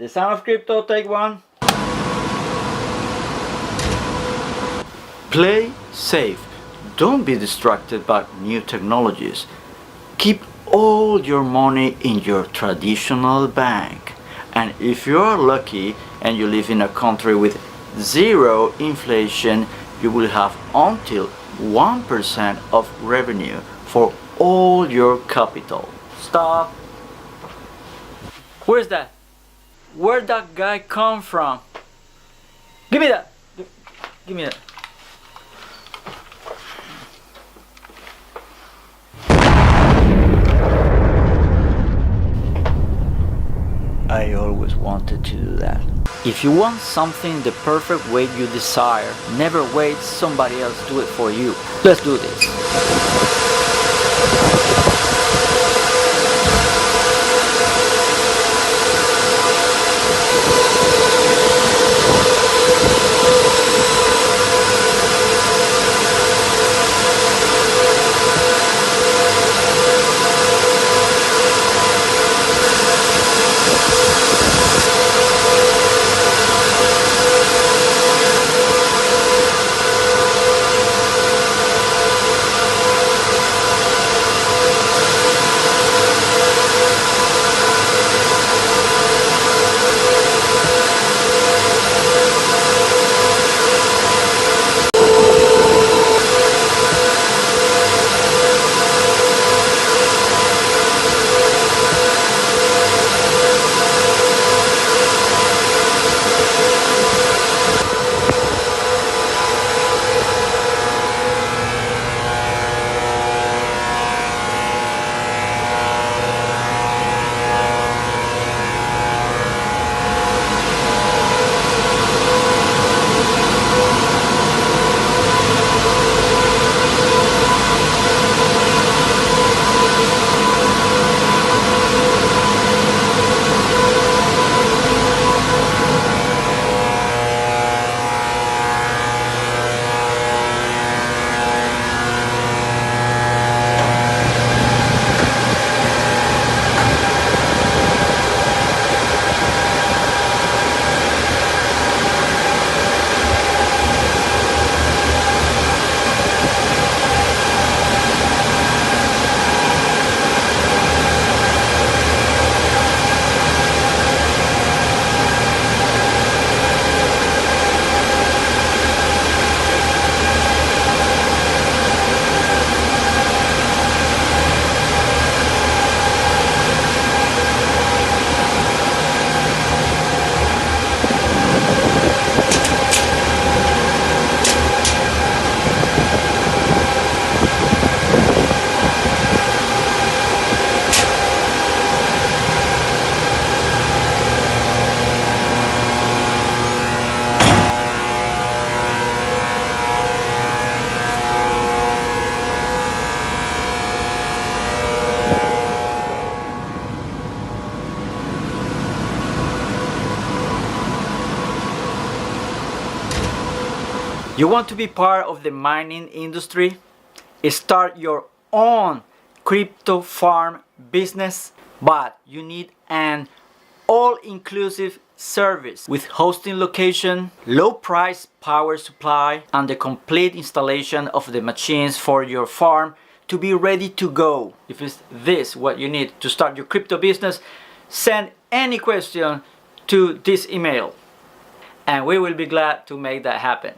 The sound of crypto, take one. Play safe. Don't be distracted by new technologies. Keep all your money in your traditional bank. And if you are lucky and you live in a country with zero inflation, you will have until 1% of revenue for all your capital. Stop. Where's that? Where'd that guy come from? Give me that. Give me that. I always wanted to do that. If you want something the perfect way you desire, never wait somebody else do it for you. Let's do this. You want to be part of the mining industry? Start your own crypto farm business, but you need an all-inclusive service with hosting location, low price power supply, and the complete installation of the machines for your farm to be ready to go. If it's this what you need to start your crypto business, send any question to this email and we will be glad to make that happen.